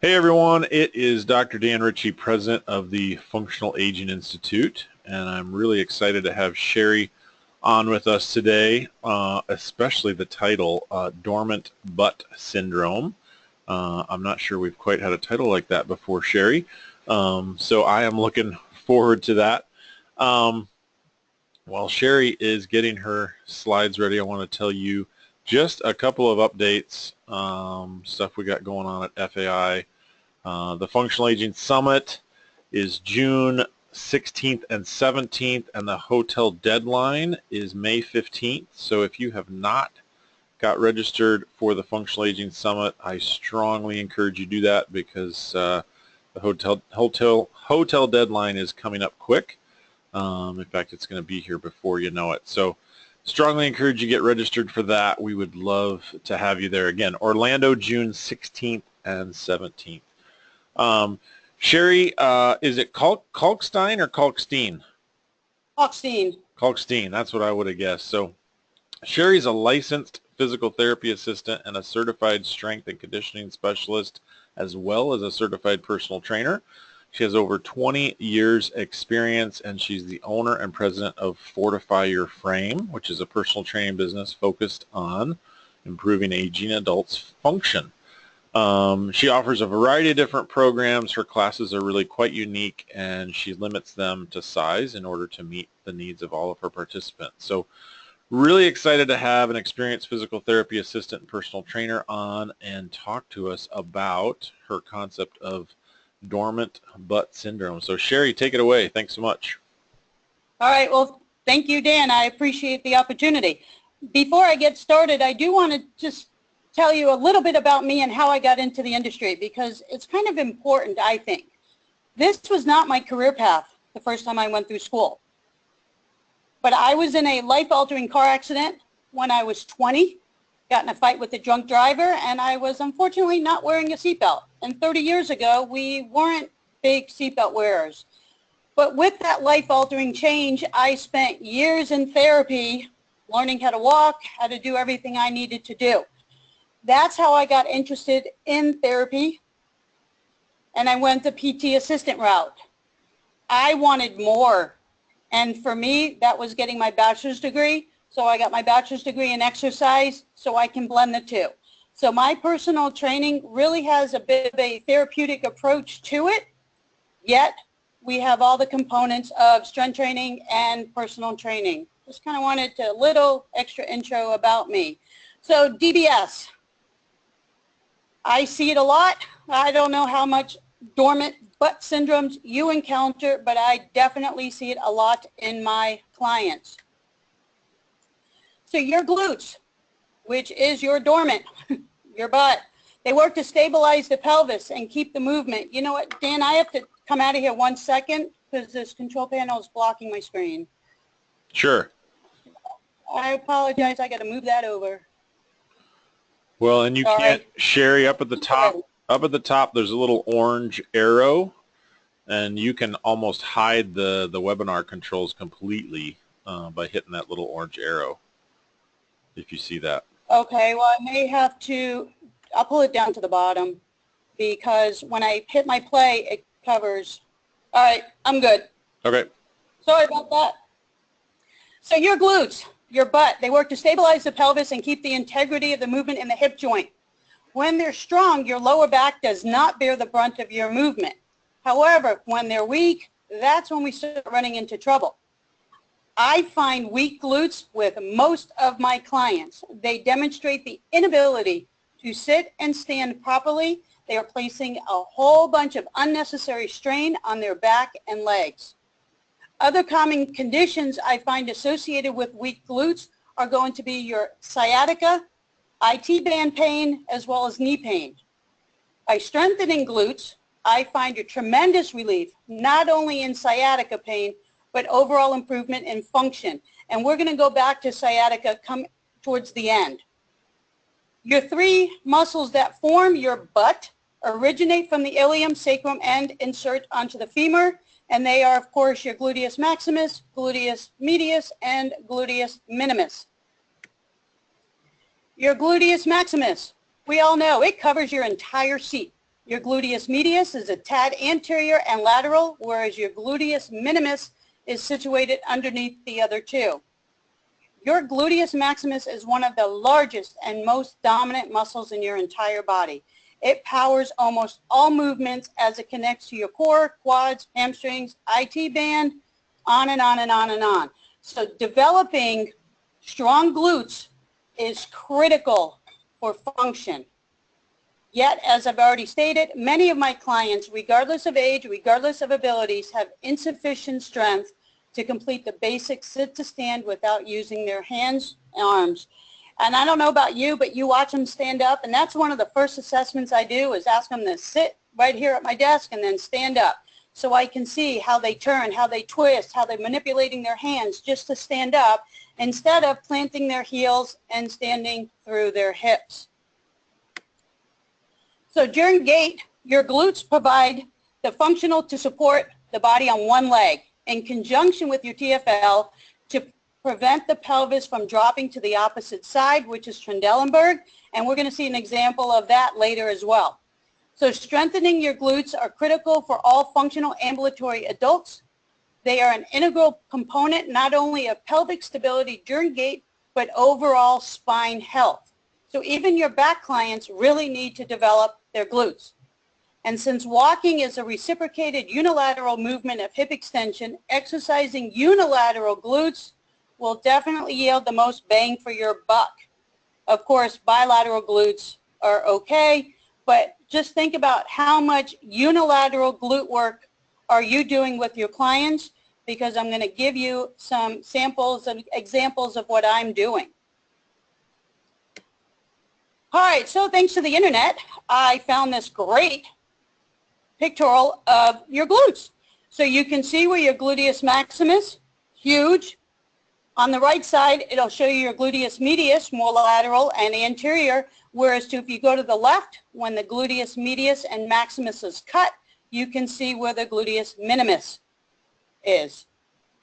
Hey everyone, it is Dr. Dan Ritchie, president of the Functional Aging Institute, and I'm really excited to have Shari on with us today, especially the title, Dormant Butt Syndrome. I'm not sure we've quite had a title like that before, Shari, so I am looking forward to that. While Shari is getting her slides ready, I want to tell you just a couple of updates, stuff we got going on at FAI. The Functional Aging Summit is June 16th and 17th, and the hotel deadline is May 15th. So if you have not got registered for the Functional Aging Summit, I strongly encourage you to do that because the hotel deadline is coming up quick. In fact, it's going to be here before you know it. So strongly encourage you to get registered for that. We would love to have you there. Again, Orlando, June 16th and 17th. Shari, is it Kalkstein or Kalkstein? Kalkstein. Kalkstein, that's what I would have guessed. So Shari's a licensed physical therapy assistant and a certified strength and conditioning specialist, as well as a certified personal trainer. She has over 20 years experience, and she's the owner and president of Fortify Your Frame, which is a personal training business focused on improving aging adults' function. She offers a variety of different programs. Her classes are really quite unique, and she limits them to size in order to meet the needs of all of her participants. So really excited to have an experienced physical therapy assistant and personal trainer on and talk to us about her concept of dormant butt syndrome. So Shari, take it away. Thanks so much. All right. Well, thank you, Dan. I appreciate the opportunity. Before I get started, I do want to just tell you a little bit about me and how I got into the industry, because it's kind of important, I think. This was not my career path the first time I went through school. But I was in a life-altering car accident when I was 20, got in a fight with a drunk driver, and I was unfortunately not wearing a seatbelt. And 30 years ago, we weren't big seatbelt wearers. But with that life-altering change, I spent years in therapy learning how to walk, how to do everything I needed to do. That's how I got interested in therapy, and I went the PT assistant route. I wanted more, and for me, that was getting my bachelor's degree. So I got my bachelor's degree in exercise so I can blend the two. So my personal training really has a bit of a therapeutic approach to it, yet we have all the components of strength training and personal training. Just kind of wanted a little extra intro about me. So DBS. I see it a lot. I don't know how much dormant butt syndromes you encounter, but I definitely see it a lot in my clients. So your glutes, which is your dormant, your butt, they work to stabilize the pelvis and keep the movement. You know what, Dan, I have to come out of here 1 second because this control panel is blocking my screen. Sure. I apologize. I got to move that over. Well, and you can't, Shari, up at the top, there's a little orange arrow, and you can almost hide the webinar controls completely by hitting that little orange arrow, if you see that. Okay, well, I may have to, I'll pull it down to the bottom, because when I hit my play, it covers. All right, I'm good. Okay. Sorry about that. So your glutes, your butt, they work to stabilize the pelvis and keep the integrity of the movement in the hip joint. When they're strong, your lower back does not bear the brunt of your movement. However, when they're weak, that's when we start running into trouble. I find weak glutes with most of my clients. They demonstrate the inability to sit and stand properly. They are placing a whole bunch of unnecessary strain on their back and legs. Other common conditions I find associated with weak glutes are going to be your sciatica, IT band pain, as well as knee pain. By strengthening glutes, I find a tremendous relief, not only in sciatica pain, but overall improvement in function. And we're going to go back to sciatica come towards the end. Your three muscles that form your butt originate from the ilium, sacrum, and insert onto the femur. And they are, of course, your gluteus maximus, gluteus medius, and gluteus minimus. Your gluteus maximus, we all know it covers your entire seat. Your gluteus medius is a tad anterior and lateral, whereas your gluteus minimus is situated underneath the other two. Your gluteus maximus is one of the largest and most dominant muscles in your entire body. It powers almost all movements as it connects to your core, quads, hamstrings, IT band, on and on and on and on. So developing strong glutes is critical for function. Yet, as I've already stated, many of my clients, regardless of age, regardless of abilities, have insufficient strength to complete the basic sit to stand without using their hands and arms. And I don't know about you, but you watch them stand up, and that's one of the first assessments I do is ask them to sit right here at my desk and then stand up so I can see how they turn, how they twist, how they're manipulating their hands just to stand up instead of planting their heels and standing through their hips. So during gait, your glutes provide the functional to support the body on one leg in conjunction with your TFL to prevent the pelvis from dropping to the opposite side, which is Trendelenburg, and we're going to see an example of that later as well. So strengthening your glutes are critical for all functional ambulatory adults. They are an integral component not only of pelvic stability during gait, but overall spine health. So even your back clients really need to develop their glutes. And since walking is a reciprocated unilateral movement of hip extension, exercising unilateral glutes will definitely yield the most bang for your buck. Of course, bilateral glutes are okay, but just think about how much unilateral glute work are you doing with your clients, because I'm going to give you some samples and examples of what I'm doing. All right, so thanks to the internet, I found this great pictorial of your glutes. So you can see where your gluteus maximus, huge. On the right side, it'll show you your gluteus medius, more lateral and anterior, whereas if you go to the left, when the gluteus medius and maximus is cut, you can see where the gluteus minimus is.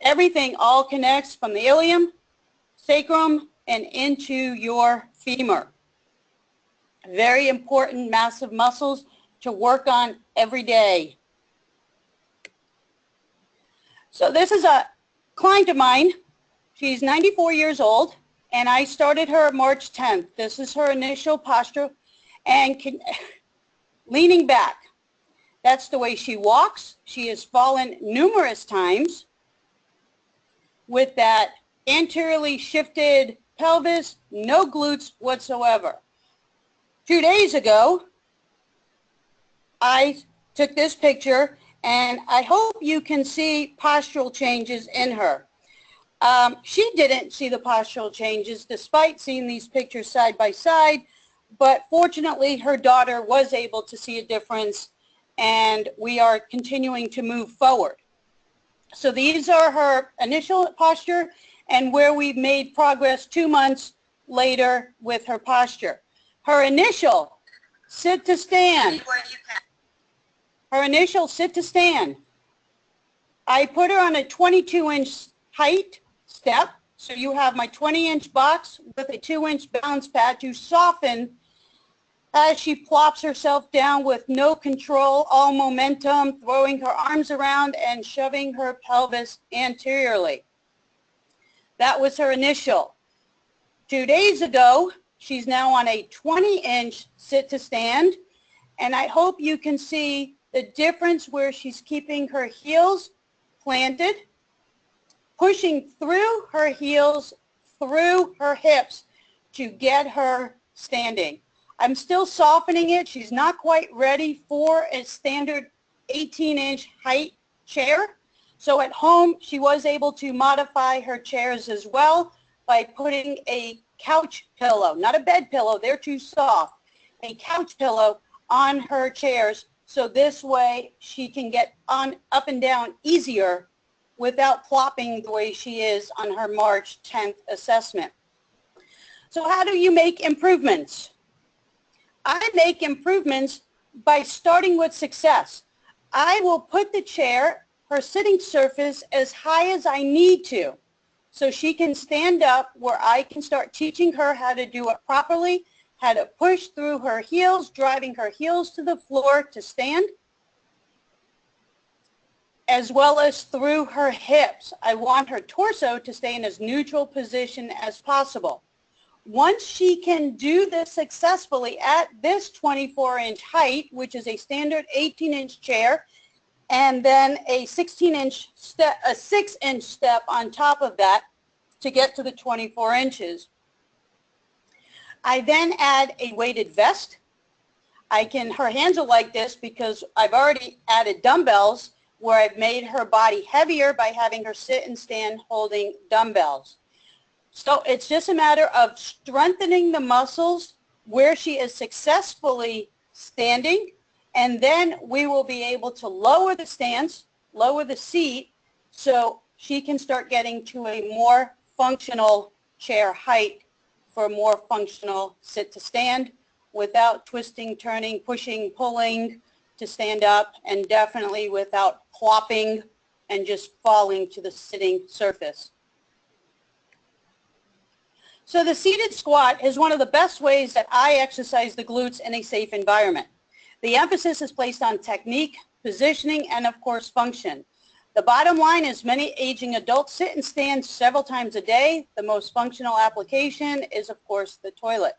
Everything all connects from the ilium, sacrum, and into your femur. Very important, massive muscles to work on every day. So this is a client of mine. She's 94 years old, and I started her March 10th. This is her initial posture, and leaning back. That's the way she walks. She has fallen numerous times with that anteriorly shifted pelvis, no glutes whatsoever. 2 days ago, I took this picture, and I hope you can see postural changes in her. She didn't see the postural changes despite seeing these pictures side by side, but fortunately her daughter was able to see a difference, and we are continuing to move forward. So these are her initial posture and where we've made progress 2 months later with her posture. Her initial sit to stand. Her initial sit to stand. I put her on a 22-inch height step. So you have my 20-inch box with a 2-inch balance pad to soften as she plops herself down with no control, all momentum, throwing her arms around and shoving her pelvis anteriorly. That was her initial. 2 days ago, she's now on a 20-inch sit-to-stand, and I hope you can see the difference where she's keeping her heels planted, pushing through her heels, through her hips to get her standing. I'm still softening it. She's not quite ready for a standard 18-inch height chair. So at home, she was able to modify her chairs as well by putting a couch pillow, not a bed pillow, they're too soft, a couch pillow on her chairs, so this way she can get on up and down easier without plopping the way she is on her March 10th assessment. So how do you make improvements? I make improvements by starting with success. I will put the chair, her sitting surface, as high as I need to, so she can stand up where I can start teaching her how to do it properly, how to push through her heels, driving her heels to the floor to stand, as well as through her hips. I want her torso to stay in as neutral position as possible. Once she can do this successfully at this 24-inch height, which is a standard 18-inch chair, and then a 16-inch step, a 6-inch step on top of that to get to the 24 inches. I then add a weighted vest. Her hands are like this because I've already added dumbbells where I've made her body heavier by having her sit and stand holding dumbbells. So it's just a matter of strengthening the muscles where she is successfully standing, and then we will be able to lower the stance, lower the seat, so she can start getting to a more functional chair height for a more functional sit to stand without twisting, turning, pushing, pulling to stand up, and definitely without plopping and just falling to the sitting surface. So the seated squat is one of the best ways that I exercise the glutes in a safe environment. The emphasis is placed on technique, positioning, and of course function. The bottom line is many aging adults sit and stand several times a day. The most functional application is of course the toilet.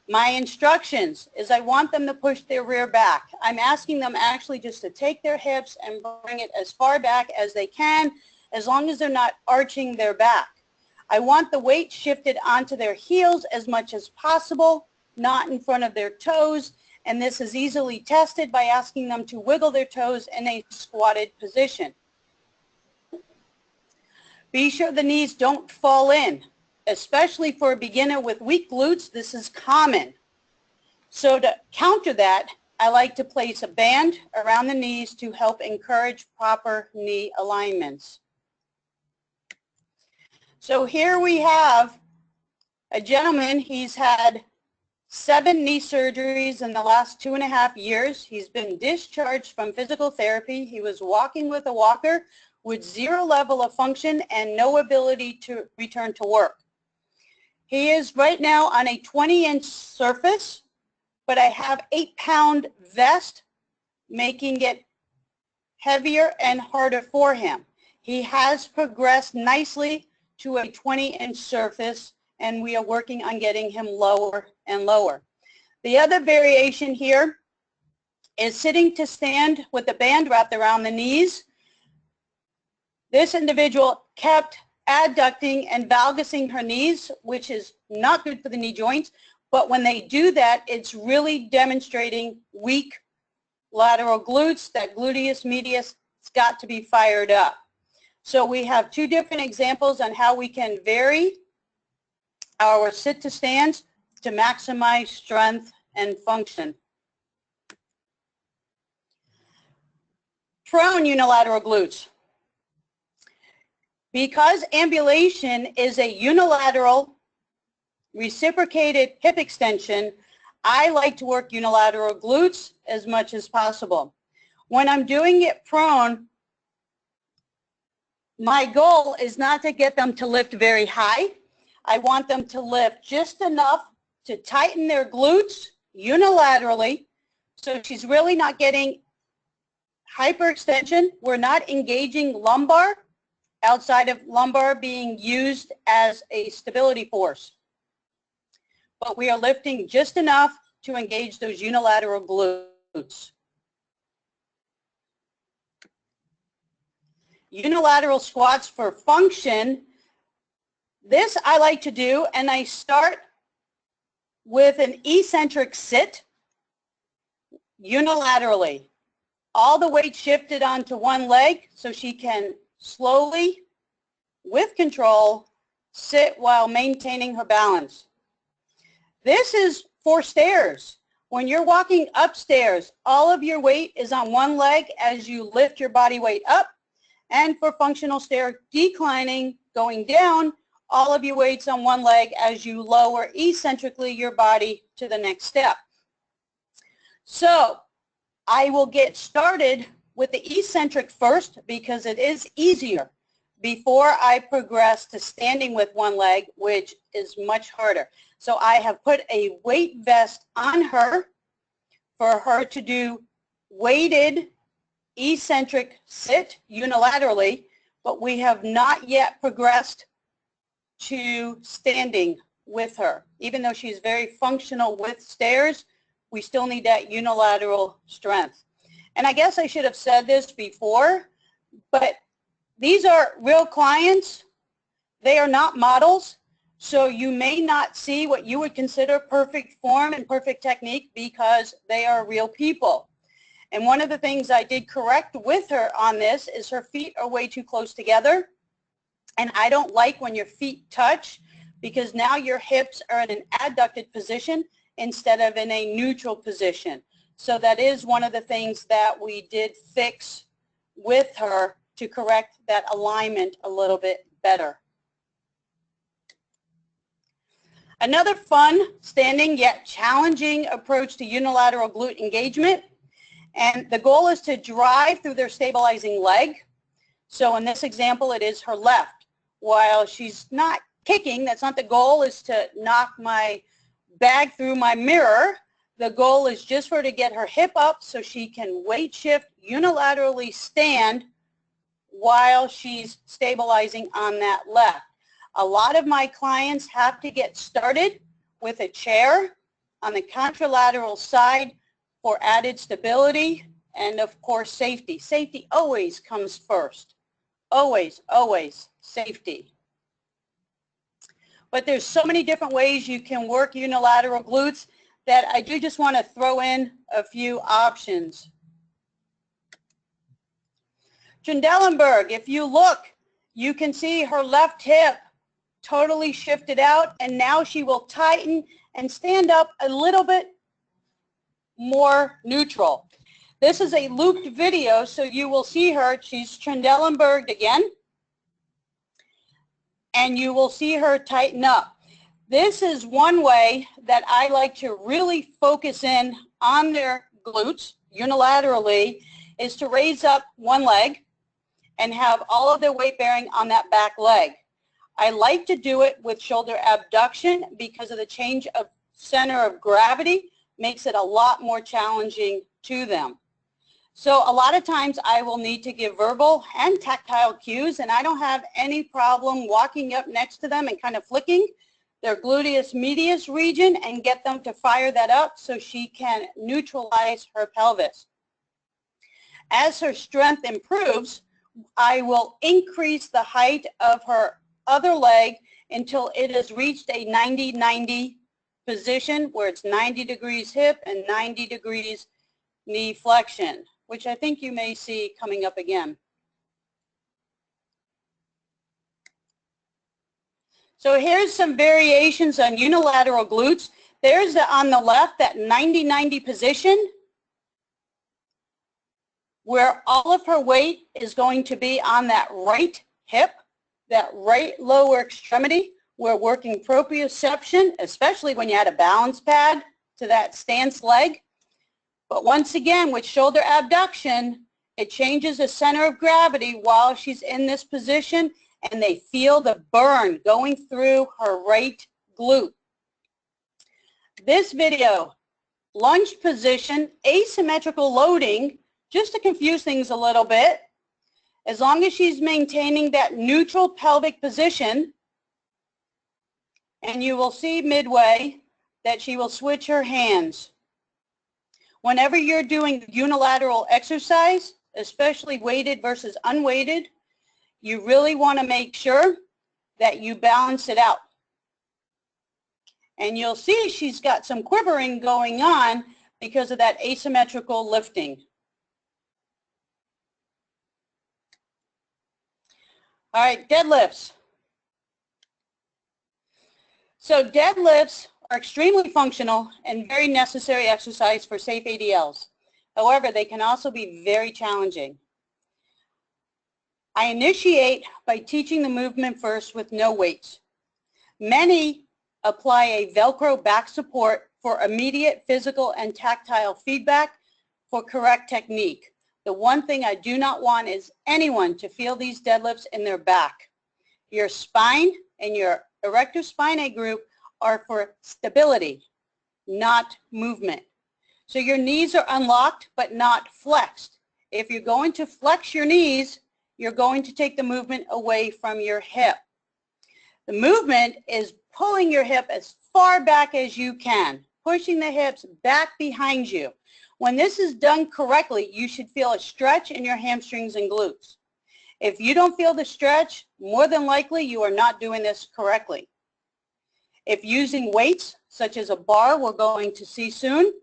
My instructions is I want them to push their rear back. I'm asking them actually just to take their hips and bring it as far back as they can, as long as they're not arching their back. I want the weight shifted onto their heels as much as possible, not in front of their toes, and this is easily tested by asking them to wiggle their toes in a squatted position. Be sure the knees don't fall in. Especially for a beginner with weak glutes, this is common. So to counter that, I like to place a band around the knees to help encourage proper knee alignments. So here we have a gentleman. He's had 7 knee surgeries in the last 2.5 years. He's been discharged from physical therapy. He was walking with a walker with 0 level of function and no ability to return to work. He is right now on a 20-inch surface, but I have 8-pound vest, making it heavier and harder for him. He has progressed nicely to a 20-inch surface, and we are working on getting him lower and lower. The other variation here is sitting to stand with the band wrapped around the knees. This individual kept adducting and valgusing her knees, which is not good for the knee joints, but when they do that, it's really demonstrating weak lateral glutes. That gluteus medius has got to be fired up. So we have 2 different examples on how we can vary our sit to stands to maximize strength and function. Prone unilateral glutes. Because ambulation is a unilateral reciprocated hip extension, I like to work unilateral glutes as much as possible. When I'm doing it prone, my goal is not to get them to lift very high. I want them to lift just enough to tighten their glutes unilaterally, so she's really not getting hyperextension. We're not engaging lumbar, outside of lumbar being used as a stability force. But we are lifting just enough to engage those unilateral glutes. Unilateral squats for function. This I like to do, and I start with an eccentric sit unilaterally. All the weight shifted onto one leg so she can slowly, with control, sit while maintaining her balance. This is for stairs. When you're walking upstairs, all of your weight is on one leg as you lift your body weight up. And for functional stair declining, going down, all of your weight's on one leg as you lower eccentrically your body to the next step. So I will get started with the eccentric first because it is easier before I progress to standing with one leg, which is much harder. So I have put a weight vest on her for her to do weighted eccentric sit unilaterally, but we have not yet progressed to standing with her. Even though she's very functional with stairs, we still need that unilateral strength. And I guess I should have said this before, but these are real clients. They are not models, so you may not see what you would consider perfect form and perfect technique because they are real people. And one of the things I did correct with her on this is her feet are way too close together. And I don't like when your feet touch because now your hips are in an adducted position instead of in a neutral position. So that is one of the things that we did fix with her to correct that alignment a little bit better. Another fun, standing yet challenging approach to unilateral glute engagement. And the goal is to drive through their stabilizing leg. So in this example, it is her left. While she's not kicking, that's not the goal, is to knock my bag through my mirror. The goal is just for her to get her hip up so she can weight shift, unilaterally stand while she's stabilizing on that left. A lot of my clients have to get started with a chair on the contralateral side for added stability and, of course, safety. Safety always comes first. Always, always safety. But there's so many different ways you can work unilateral glutes that I do just want to throw in a few options. Trendelenburg, if you look, you can see her left hip totally shifted out, and now she will tighten and stand up a little bit more neutral. This is a looped video, so you will see her. She's Trendelenburged again, and you will see her tighten up. This is one way that I like to really focus in on their glutes unilaterally, is to raise up one leg and have all of their weight bearing on that back leg. I like to do it with shoulder abduction because of the change of center of gravity makes it a lot more challenging to them. So a lot of times I will need to give verbal and tactile cues, and I don't have any problem walking up next to them and kind of flicking their gluteus medius region and get them to fire that up so she can neutralize her pelvis. As her strength improves, I will increase the height of her other leg until it has reached a 90-90 position where it's 90 degrees hip and 90 degrees knee flexion, which I think you may see coming up again. So here's some variations on unilateral glutes. There's on the left, that 90-90 position where all of her weight is going to be on that right hip, that right lower extremity. We're working proprioception, especially when you add a balance pad to that stance leg. But once again, with shoulder abduction, it changes the center of gravity while she's in this position, and they feel the burn going through her right glute. This video, lunge position, asymmetrical loading, just to confuse things a little bit. As long as she's maintaining that neutral pelvic position, and you will see midway that she will switch her hands. Whenever you're doing unilateral exercise, especially weighted versus unweighted, you really want to make sure that you balance it out. And you'll see she's got some quivering going on because of that asymmetrical lifting. All right, deadlifts. So deadlifts are extremely functional and very necessary exercise for safe ADLs. However, they can also be very challenging. I initiate by teaching the movement first with no weights. Many apply a Velcro back support for immediate physical and tactile feedback for correct technique. The one thing I do not want is anyone to feel these deadlifts in their back. Your spine and your erector spinae group are for stability, not movement. So your knees are unlocked but not flexed. If you're going to flex your knees, you're going to take the movement away from your hip. The movement is pulling your hip as far back as you can, pushing the hips back behind you. When this is done correctly, you should feel a stretch in your hamstrings and glutes. If you don't feel the stretch, more than likely you are not doing this correctly. If using weights, such as a bar we're going to see soon,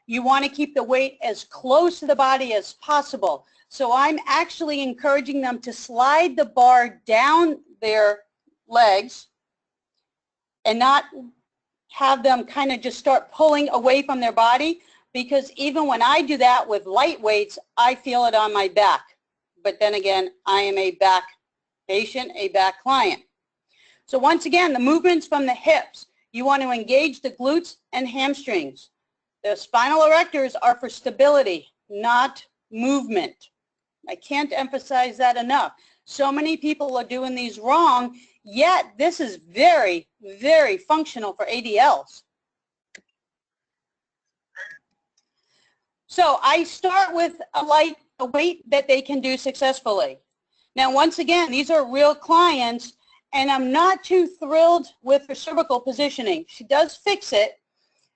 you want to keep the weight as close to the body as possible. So I'm actually encouraging them to slide the bar down their legs and not have them kind of just start pulling away from their body, because even when I do that with light weights, I feel it on my back. But then again, I am a back patient, a back client. So once again, the movements from the hips. You want to engage the glutes and hamstrings. The spinal erectors are for stability, not movement. I can't emphasize that enough. So many people are doing these wrong, yet this is very, very functional for ADLs. So I start with a weight that they can do successfully. Now, once again, these are real clients, and I'm not too thrilled with her cervical positioning. She does fix it.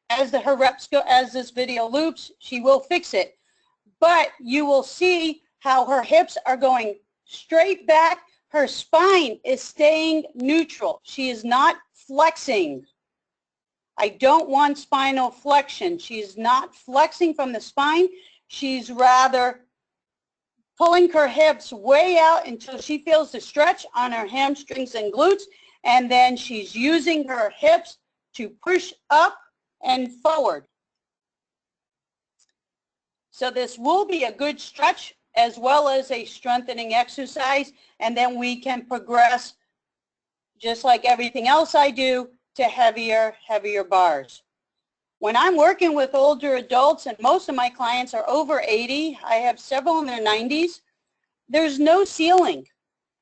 As her reps go, as this video loops, she will fix it. But you will see how her hips are going straight back. Her spine is staying neutral. She is not flexing. I don't want spinal flexion. She's not flexing from the spine. She's rather pulling her hips way out until she feels the stretch on her hamstrings and glutes, and then she's using her hips to push up and forward. So this will be a good stretch as well as a strengthening exercise, and then we can progress, just like everything else I do, to heavier bars. When I'm working with older adults, and most of my clients are over 80, I have several in their 90s, there's no ceiling.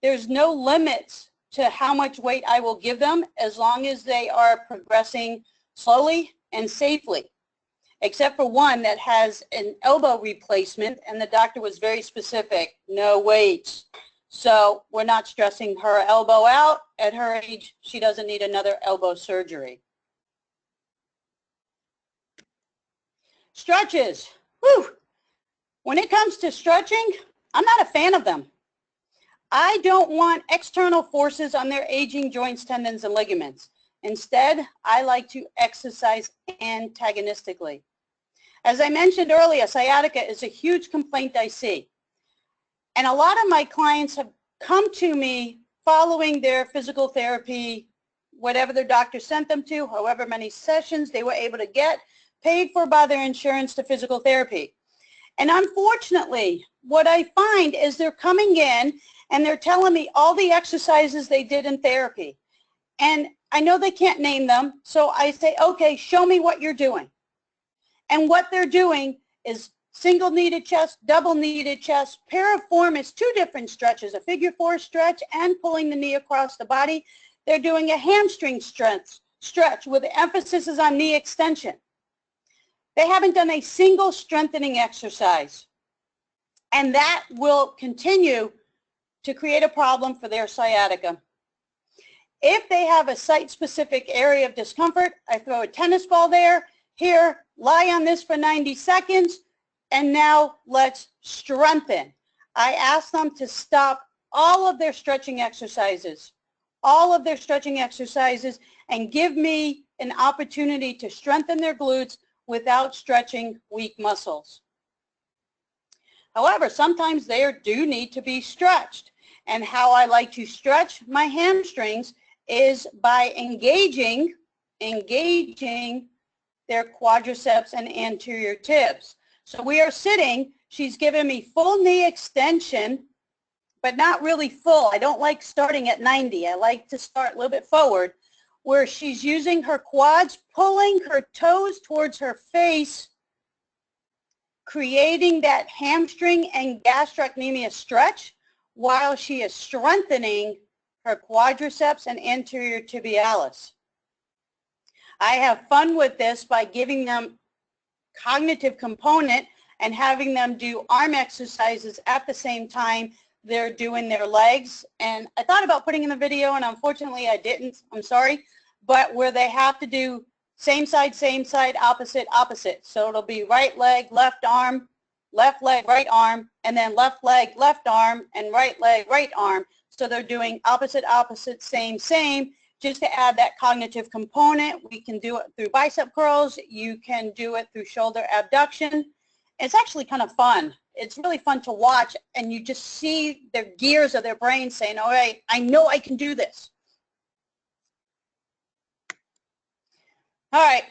There's no limits to how much weight I will give them as long as they are progressing slowly and safely, except for one that has an elbow replacement, and the doctor was very specific, no weights. So we're not stressing her elbow out. At her age, she doesn't need another elbow surgery. Stretches. Whew. When it comes to stretching, I'm not a fan of them. I don't want external forces on their aging joints, tendons, and ligaments. Instead, I like to exercise antagonistically. As I mentioned earlier, sciatica is a huge complaint I see. And a lot of my clients have come to me following their physical therapy, whatever their doctor sent them to, however many sessions they were able to get, paid for by their insurance to physical therapy. And unfortunately, what I find is they're coming in and they're telling me all the exercises they did in therapy. And I know they can't name them, so I say, okay, show me what you're doing. And what they're doing is single kneaded chest, double kneaded chest. Piriform is two different stretches, a figure four stretch and pulling the knee across the body. They're doing a hamstring stretch with the emphasis is on knee extension. They haven't done a single strengthening exercise. And that will continue to create a problem for their sciatica. If they have a site-specific area of discomfort, I throw a tennis ball there. Here, lie on this for 90 seconds, and now let's strengthen. I ask them to stop all of their stretching exercises, and give me an opportunity to strengthen their glutes without stretching weak muscles. However, sometimes they do need to be stretched. And how I like to stretch my hamstrings is by engaging their quadriceps and anterior tips. So we are sitting, she's giving me full knee extension, but not really full. I don't like starting at 90. I like to start a little bit forward, where she's using her quads, pulling her toes towards her face, creating that hamstring and gastrocnemius stretch while she is strengthening her quadriceps and anterior tibialis. I have fun with this by giving them cognitive component and having them do arm exercises at the same time they're doing their legs. And I thought about putting in the video, and unfortunately I didn't. I'm sorry. But where they have to do same side, opposite, opposite. So it'll be right leg, left arm, left leg, right arm, and then left leg, left arm, and right leg, right arm. So they're doing opposite, opposite, same, same, just to add that cognitive component. We can do it through bicep curls. You can do it through shoulder abduction. It's actually kind of fun. It's really fun to watch, and you just see the gears of their brain saying, all right, I know I can do this. All right.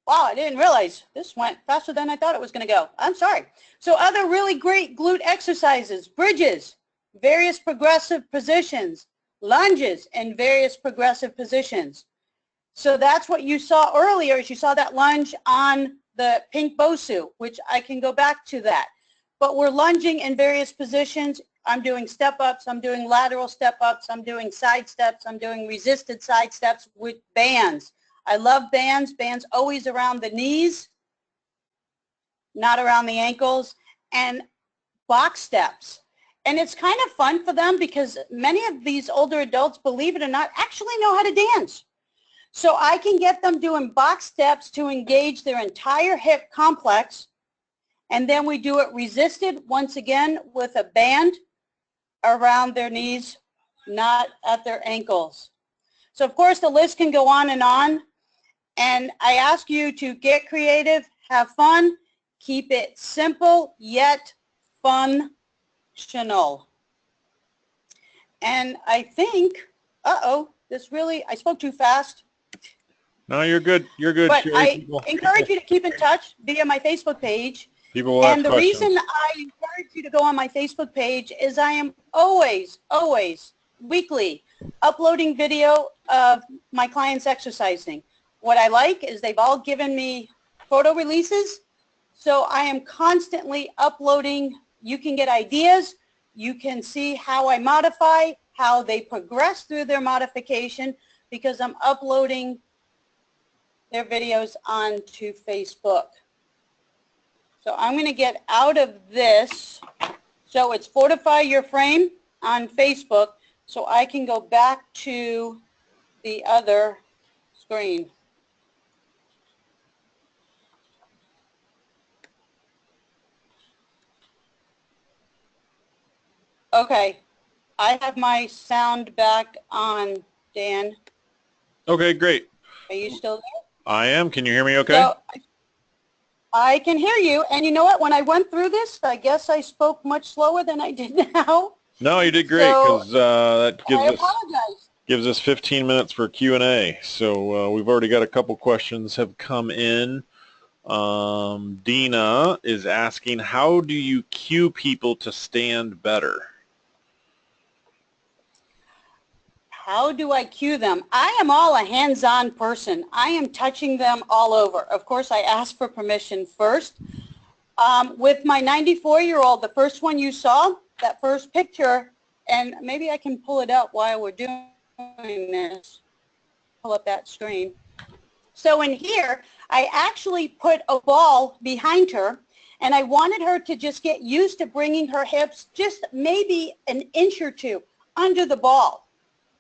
Wow, I didn't realize this went faster than I thought it was going to go. I'm sorry. So other really great glute exercises, bridges, various progressive positions, lunges, and various progressive positions. So that's what you saw earlier, is you saw that lunge on the pink Bosu, which I can go back to that. But we're lunging in various positions. I'm doing step-ups, I'm doing lateral step-ups, I'm doing side steps, I'm doing resisted side steps with bands. I love bands. Bands always around the knees, not around the ankles, and box steps. And it's kind of fun for them because many of these older adults, believe it or not, actually know how to dance. So I can get them doing box steps to engage their entire hip complex, and then we do it resisted once again with a band around their knees, not at their ankles. So of course the list can go on, and I ask you to get creative, have fun, keep it simple yet functional. And I think, I spoke too fast. No, you're good. You're good. But Shari. I encourage you to keep in touch via my Facebook page. People will ask and the questions. reason I encourage you to go on my Facebook page is I am always weekly uploading video of my clients exercising. What I like is they've all given me photo releases, so I am constantly uploading. You can get ideas. You can see how I modify, how they progress through their modification, because I'm uploading their videos onto Facebook. So I'm going to get out of this. So it's Fortify Your Frame on Facebook, so I can go back to the other screen. Okay, I have my sound back on, Dan. Okay, great. Are you still there? I am. Can you hear me okay? So, I can hear you, and you know what? When I went through this, I guess I spoke much slower than I did now. No, you did great, because that gives us 15 minutes for Q&A. So we've already got a couple questions have come in. Dina is asking, how do you cue people to stand better? How do I cue them? I am all a hands-on person. I am touching them all over. Of course, I ask for permission first. With my 94-year-old, the first one you saw, that first picture, and maybe I can pull it up while we're doing this. Pull up that screen. So in here, I actually put a ball behind her, and I wanted her to just get used to bringing her hips just maybe an inch or two under the ball.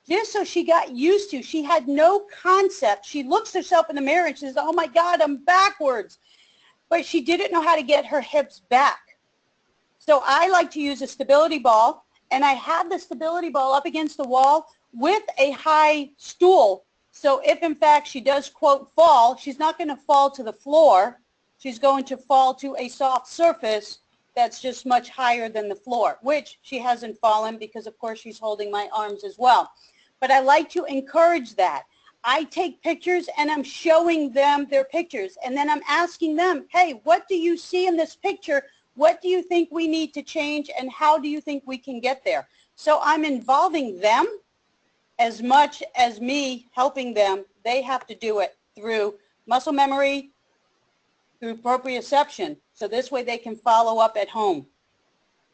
Just so she got used to. She had no concept. She looks herself in the mirror and she says, oh my God, I'm backwards. But she didn't know how to get her hips back. So I like to use a stability ball, and I have the stability ball up against the wall with a high stool. So if in fact she does, quote, fall, she's not going to fall to the floor. She's going to fall to a soft surface that's just much higher than the floor, which she hasn't fallen because of course she's holding my arms as well. But I like to encourage that. I take pictures and I'm showing them their pictures, and then I'm asking them, hey, what do you see in this picture? What do you think we need to change, and how do you think we can get there? So I'm involving them as much as me helping them. They have to do it through muscle memory, through proprioception, so this way they can follow up at home.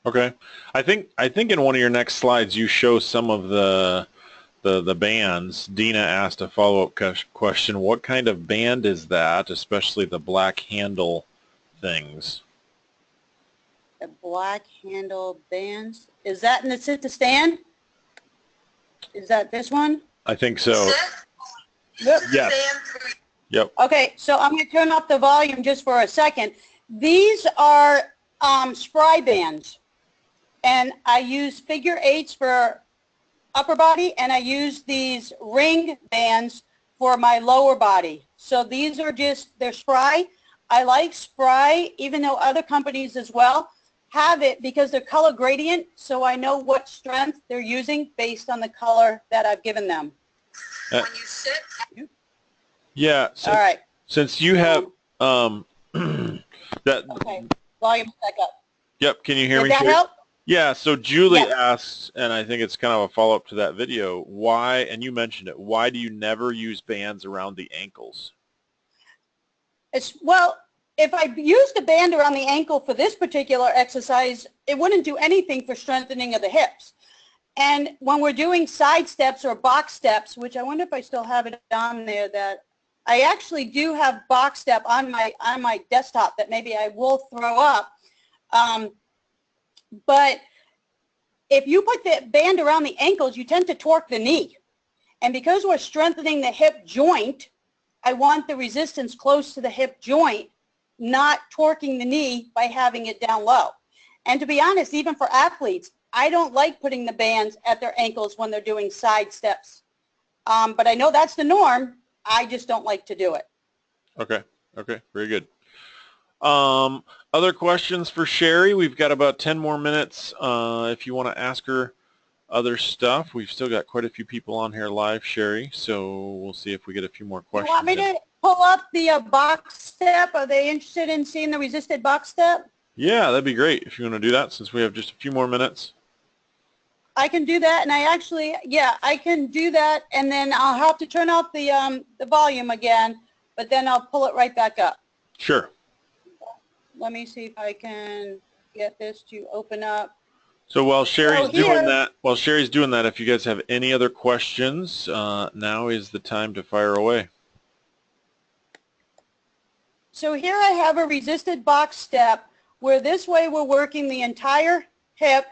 Okay. I think in one of your next slides you show some of the bands. Dina asked a follow-up question. What kind of band is that, especially the black handle things? The black handle bands. Is that in the sit to stand? Is that this one? I think so. Yep. Yes. Yep. Okay, so I'm going to turn up the volume just for a second. These are spry bands, and I use figure eights for upper body, and I use these ring bands for my lower body. So these are just, they're spry. I like spry, even though other companies as well have it because they're color gradient, so I know what strength they're using based on the color that I've given them. When you sit. Yeah. All right. Since you have that. Okay. Volume back up. Yep. Can you hear me? Did that help? Yeah. So Julie Yes. asks, and I think it's kind of a follow-up to that video. Why? And you mentioned it. Why do you never use bands around the ankles? Well, if I used a band around the ankle for this particular exercise, it wouldn't do anything for strengthening of the hips. And when we're doing side steps or box steps, which I wonder if I still have it on there, that I actually do have box step on my desktop that maybe I will throw up. But if you put the band around the ankles, you tend to torque the knee. And because we're strengthening the hip joint, I want the resistance close to the hip joint, not torquing the knee by having it down low. And to be honest, even for athletes, I don't like putting the bands at their ankles when they're doing side steps. But I know that's the norm. I just don't like to do it. Okay. Okay. Very good. Other questions for Shari? We've got about 10 more minutes if you want to ask her other stuff. We've still got quite a few people on here live, Shari, so we'll see if we get a few more questions. You want me to pull up the box step? Are they interested in seeing the resisted box step? Yeah, that'd be great if you want to do that since we have just a few more minutes. I can do that, and I can do that, and then I'll have to turn off the volume again, but then I'll pull it right back up. Sure. Let me see if I can get this to open up. So while Shari's doing that, if you guys have any other questions, now is the time to fire away. So here I have a resisted box step where this way we're working the entire hip.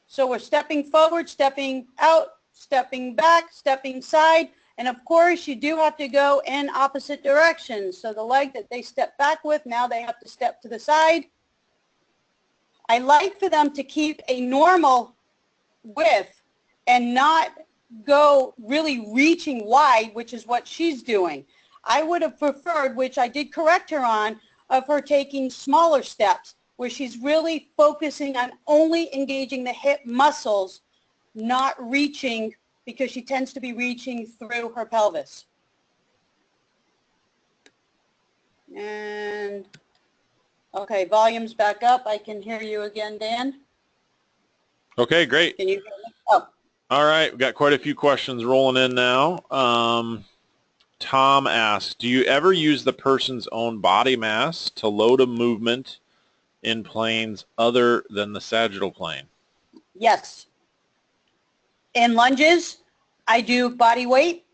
So we're stepping forward, stepping out, stepping back, stepping side, and of course you do have to go in opposite directions. So the leg that they step back with, now they have to step to the side. I like for them to keep a normal width and not go really reaching wide, which is what she's doing. I would have preferred, which I did correct her on, of her taking smaller steps where she's really focusing on only engaging the hip muscles, not reaching, because she tends to be reaching through her pelvis. And, okay, volume's back up. I can hear you again, Dan. Okay, great. Can you hear me? Oh. All right, we've got quite a few questions rolling in now. Tom asks, do you ever use the person's own body mass to load a movement in planes other than the sagittal plane? Yes. In lunges, I do body weight,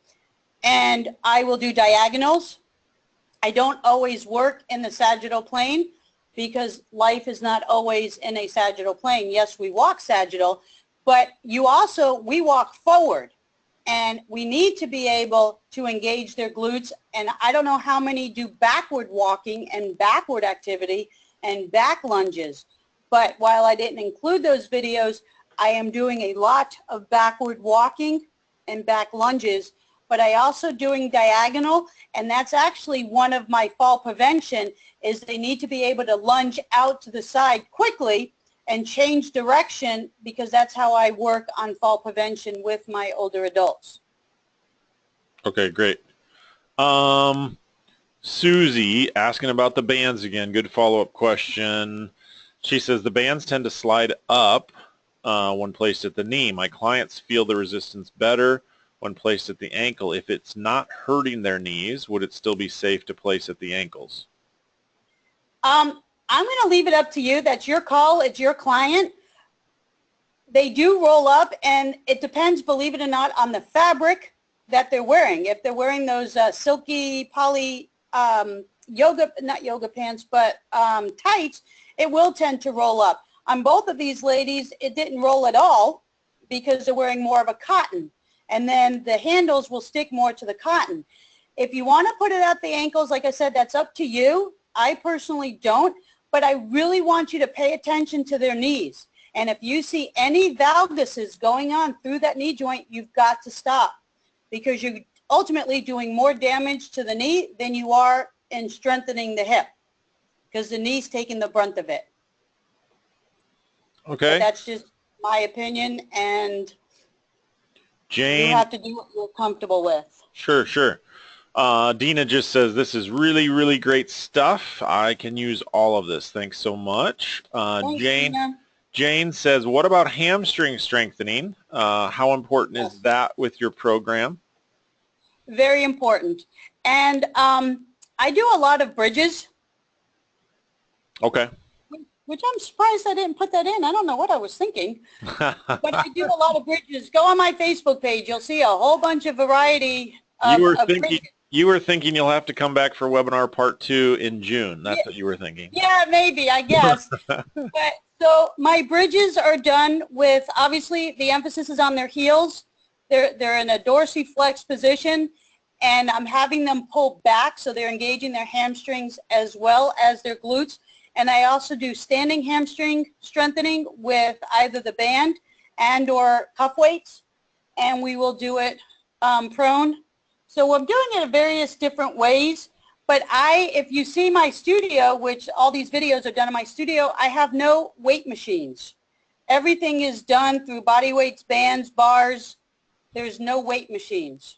and I will do diagonals. I don't always work in the sagittal plane because life is not always in a sagittal plane. Yes, we walk sagittal, but we walk forward, and we need to be able to engage their glutes. And I don't know how many do backward walking and backward activity and back lunges. But while I didn't include those videos, I am doing a lot of backward walking and back lunges, but I also doing diagonal, and that's actually one of my fall prevention, is they need to be able to lunge out to the side quickly and change direction, because that's how I work on fall prevention with my older adults. Okay, great. Susie asking about the bands again. Good follow-up question. She says the bands tend to slide up when placed at the knee. My clients feel the resistance better when placed at the ankle. If it's not hurting their knees, would it still be safe to place at the ankles? I'm going to leave it up to you. That's your call. It's your client. They do roll up, and it depends, believe it or not, on the fabric that they're wearing. If they're wearing those silky poly not yoga pants, but tights, it will tend to roll up. On both of these ladies, it didn't roll at all because they're wearing more of a cotton. And then the handles will stick more to the cotton. If you want to put it at the ankles, like I said, that's up to you. I personally don't, but I really want you to pay attention to their knees. And if you see any valguses going on through that knee joint, you've got to stop, because you're ultimately doing more damage to the knee than you are in strengthening the hip, because the knee's taking the brunt of it. Okay. But that's just my opinion, and Jane, you have to do what you're comfortable with. Sure, sure. Dina just says, this is really, really great stuff. I can use all of this. Thanks so much. Thanks, Dina. Jane says, what about hamstring strengthening? How important is that with your program? Very important. And I do a lot of bridges. Okay. Which I'm surprised I didn't put that in. I don't know what I was thinking. But I do a lot of bridges. Go on my Facebook page. You'll see a whole bunch of variety of bridges. You were thinking you'll have to come back for webinar part 2 in June. That's what you were thinking. Yeah, maybe, I guess. But so my bridges are done with, obviously, the emphasis is on their heels. They're in a dorsiflex position, and I'm having them pull back so they're engaging their hamstrings as well as their glutes. And I also do standing hamstring strengthening with either the band and or cuff weights, and we will do it prone. So I'm doing it in various different ways, but if you see my studio, which all these videos are done in my studio, I have no weight machines. Everything is done through body weights, bands, bars. There's no weight machines.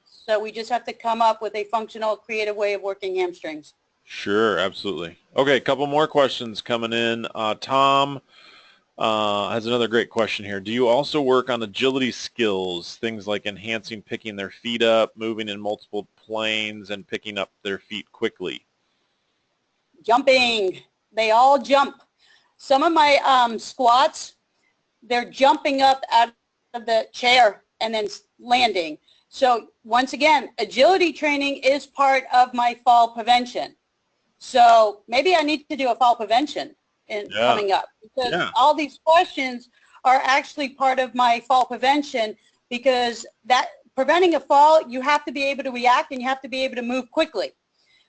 So we just have to come up with a functional, creative way of working hamstrings. Sure, absolutely. Okay, a couple more questions coming in. Tom has another great question here. Do you also work on agility skills, things like enhancing picking their feet up, moving in multiple planes, and picking up their feet quickly? Jumping. They all jump. Some of my squats, they're jumping up out of the chair and then landing. So once again, agility training is part of my fall prevention. So maybe I need to do a fall prevention coming up, because all these questions are actually part of my fall prevention, because that preventing a fall, you have to be able to react and you have to be able to move quickly.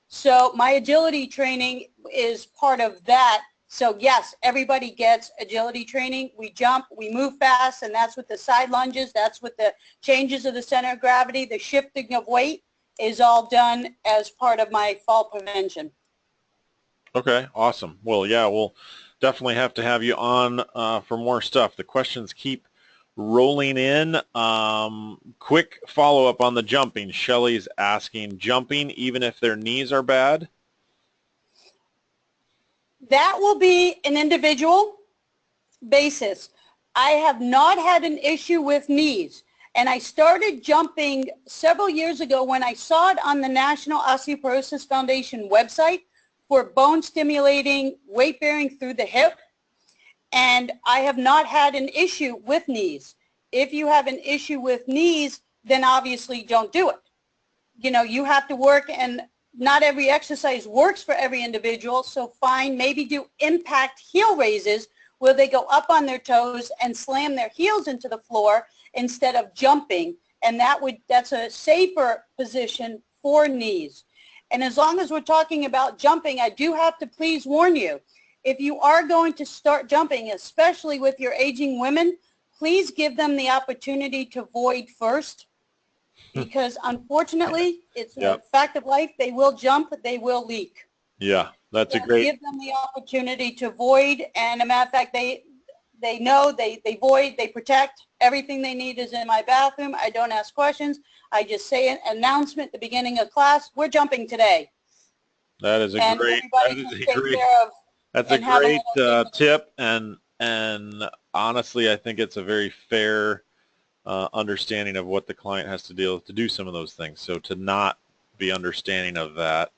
So my agility training is part of that. So yes, everybody gets agility training. We jump, we move fast, and that's with the side lunges, that's with the changes of the center of gravity, the shifting of weight is all done as part of my fall prevention. Okay, awesome. Well, yeah, we'll definitely have to have you on for more stuff. The questions keep rolling in. Quick follow-up on the jumping. Shelly's asking, jumping even if their knees are bad? That will be an individual basis. I have not had an issue with knees, and I started jumping several years ago when I saw it on the National Osteoporosis Foundation website for bone stimulating weight bearing through the hip, and I have not had an issue with knees. If you have an issue with knees, then obviously don't do it. You know, you have to work, and not every exercise works for every individual, so fine, maybe do impact heel raises where they go up on their toes and slam their heels into the floor instead of jumping, and that's a safer position for knees. And as long as we're talking about jumping, I do have to please warn you, if you are going to start jumping, especially with your aging women, please give them the opportunity to void first, because unfortunately, it's a fact of life. They will jump, they will leak. Yeah, that's a great... Give them the opportunity to void, and a matter of fact, they know, they void, they protect. Everything they need is in my bathroom. I don't ask questions. I just say an announcement at the beginning of class, we're jumping today. That is a great tip, and honestly, I think it's a very fair understanding of what the client has to deal with to do some of those things. So to not be understanding of that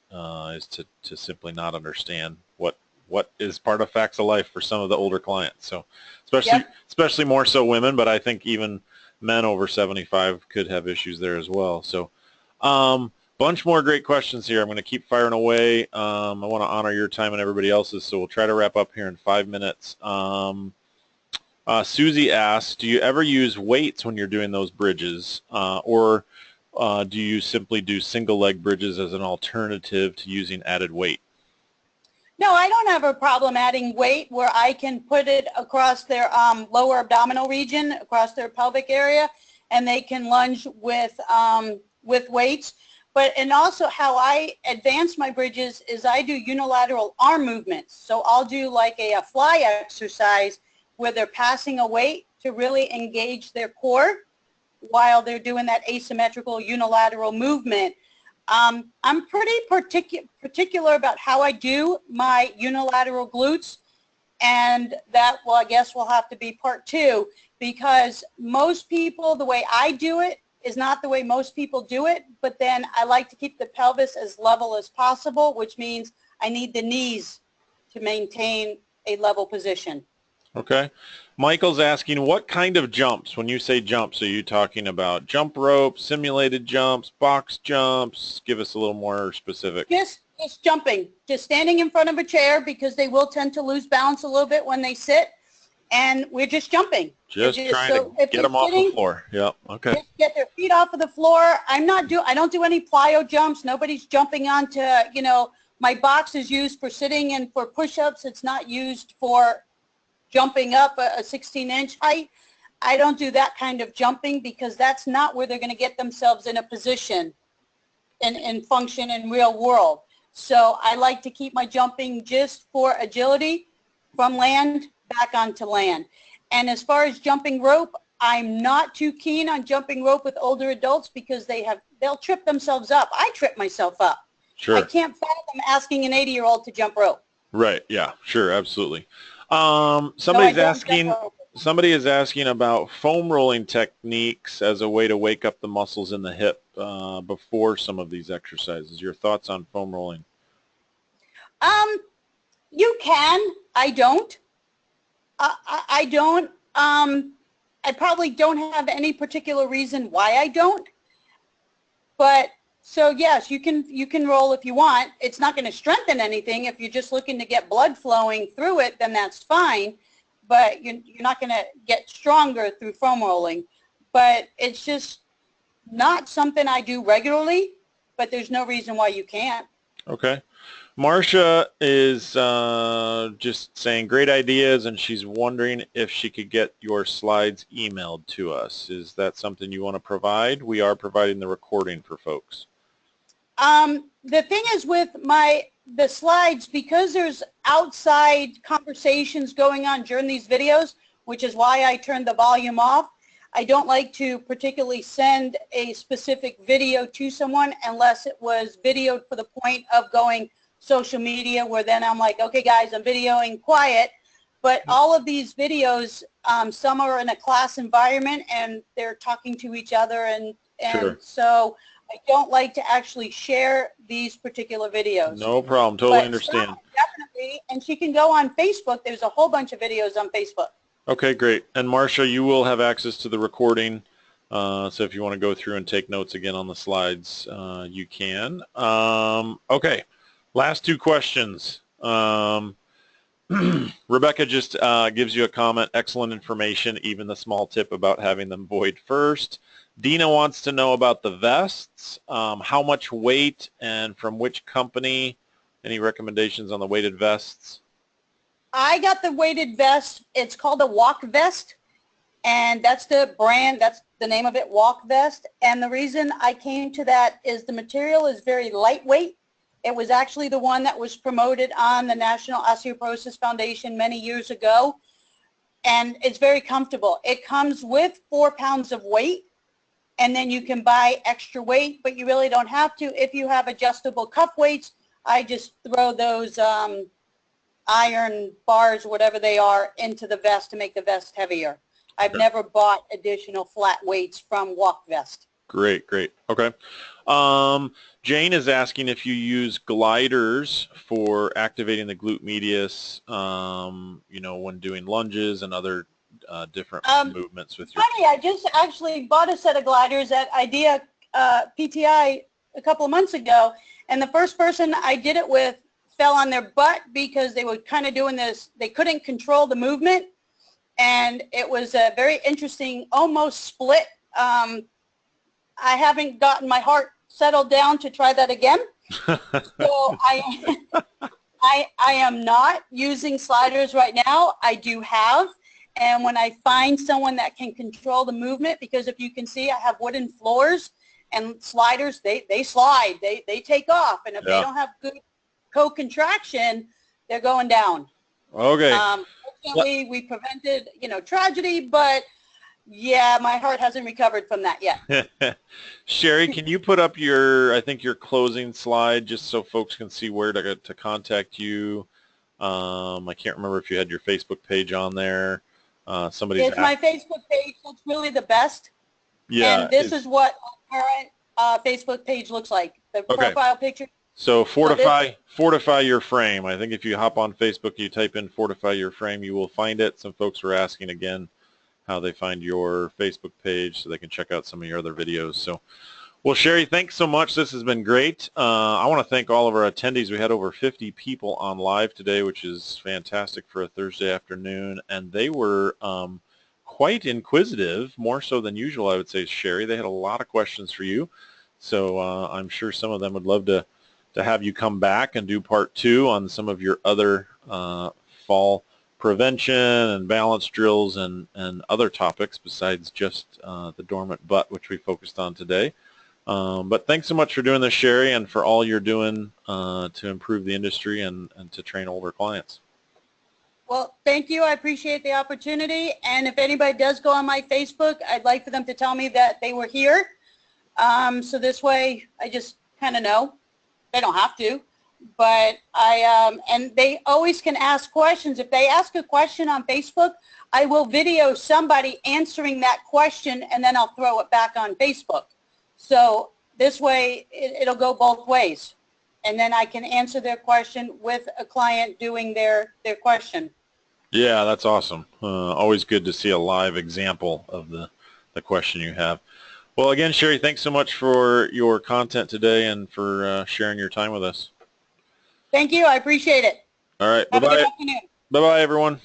is to simply not understand what what is part of facts of life for some of the older clients. So Yep. especially more so women, but I think even men over 75 could have issues there as well. So bunch more great questions here. I'm going to keep firing away. I want to honor your time and everybody else's, so we'll try to wrap up here in 5 minutes. Susie asks, do you ever use weights when you're doing those bridges, or do you simply do single leg bridges as an alternative to using added weight? No, I don't have a problem adding weight where I can put it across their lower abdominal region, across their pelvic area, and they can lunge with weights. And also how I advance my bridges is I do unilateral arm movements. So I'll do like a fly exercise where they're passing a weight to really engage their core while they're doing that asymmetrical unilateral movement. I'm pretty particular about how I do my unilateral glutes, and that, well, I guess will have to be part 2, because most people, the way I do it is not the way most people do it, but then I like to keep the pelvis as level as possible, which means I need the knees to maintain a level position. Okay. Michael's asking, what kind of jumps? When you say jumps, are you talking about jump rope, simulated jumps, box jumps? Give us a little more specific. Just jumping, just standing in front of a chair, because they will tend to lose balance a little bit when they sit, and we're just jumping. Just trying to get them off the floor. Yep. Okay. Just get their feet off of the floor. I don't do any plyo jumps. Nobody's jumping onto, my box is used for sitting and for push-ups. It's not used for jumping up a 16-inch height. I don't do that kind of jumping, because that's not where they're going to get themselves in a position and function in real world. So I like to keep my jumping just for agility from land back onto land. And as far as jumping rope, I'm not too keen on jumping rope with older adults, because they'll trip themselves up. I trip myself up. Sure. I can't fathom asking an 80-year-old to jump rope. Right. Yeah. Sure. Absolutely. Somebody is asking about foam rolling techniques as a way to wake up the muscles in the hip before some of these exercises. Your thoughts on foam rolling? You can. I don't. I don't. I probably don't have any particular reason why I don't. But so yes, you can roll if you want. It's not going to strengthen anything. If you're just looking to get blood flowing through it, then that's fine. But you're not going to get stronger through foam rolling. But it's just not something I do regularly. But there's no reason why you can't. Okay. Marcia is just saying great ideas, and she's wondering if she could get your slides emailed to us. Is that something you want to provide? We are providing the recording for folks. The thing is with the slides, because there's outside conversations going on during these videos, which is why I turned the volume off, I don't like to particularly send a specific video to someone unless it was videoed for the point of going social media, where then I'm like, okay guys, I'm videoing quiet. But all of these videos, some are in a class environment and they're talking to each other, and Sure. So I don't like to actually share these particular videos. No problem. Totally understand. Definitely. And she can go on Facebook. There's a whole bunch of videos on Facebook. Okay, great. And Marcia, you will have access to the recording. So if you want to go through and take notes again on the slides, you can. Okay. Last two questions. Rebecca just gives you a comment. Excellent information, even the small tip about having them void first. Dina wants to know about the vests. How much weight and from which company? Any recommendations on the weighted vests? I got the weighted vest. It's called a walk vest, and that's the brand. That's the name of it, walk vest. And the reason I came to that is the material is very lightweight. It was actually the one that was promoted on the National Osteoporosis Foundation many years ago, and it's very comfortable. It comes with 4 pounds of weight, and then you can buy extra weight, but you really don't have to. If you have adjustable cuff weights, I just throw those iron bars, whatever they are, into the vest to make the vest heavier. I've never bought additional flat weights from Walk Vest. Great, great. Okay. Jane is asking if you use gliders for activating the glute medius, you know, when doing lunges and other different movements with your... Funny, I just actually bought a set of gliders at Idea PTI a couple of months ago, and the first person I did it with fell on their butt because they were kind of doing this, they couldn't control the movement, and it was a very interesting, almost split. I haven't gotten my heart settled down to try that again. So I am not using sliders right now. I do have. And when I find someone that can control the movement, because if you can see, I have wooden floors, and sliders, they slide. They take off. And if they don't have good co-contraction, they're going down. Okay. Fortunately, we prevented, you know, tragedy, but yeah, my heart hasn't recovered from that yet. Shari, can you put up your, I think your closing slide just so folks can see where to contact you? I can't remember if you had your Facebook page on there. It's my Facebook page. That's really the best. Yeah. And this is what our current Facebook page looks like. The profile picture. So fortify your frame. I think if you hop on Facebook, you type in fortify your frame, you will find it. Some folks were asking again how they find your Facebook page so they can check out some of your other videos. So, well, Shari, thanks so much. This has been great. I want to thank all of our attendees. We had over 50 people on live today, which is fantastic for a Thursday afternoon, and they were quite inquisitive, more so than usual, I would say, Shari. They had a lot of questions for you, so I'm sure some of them would love to have you come back and do part 2 on some of your other fall prevention and balance drills and other topics besides just the dormant butt, which we focused on today. But thanks so much for doing this, Shari, and for all you're doing to improve the industry and to train older clients. Well, thank you. I appreciate the opportunity. And if anybody does go on my Facebook, I'd like for them to tell me that they were here. So this way, I just kind of know. They don't have to. But and they always can ask questions. If they ask a question on Facebook, I will video somebody answering that question, and then I'll throw it back on Facebook. So this way, it'll go both ways. And then I can answer their question with a client doing their question. Yeah, that's awesome. Always good to see a live example of the question you have. Well, again, Shari, thanks so much for your content today and for sharing your time with us. Thank you. I appreciate it. All right. Have Bye-bye. a good afternoon. Bye-bye, everyone.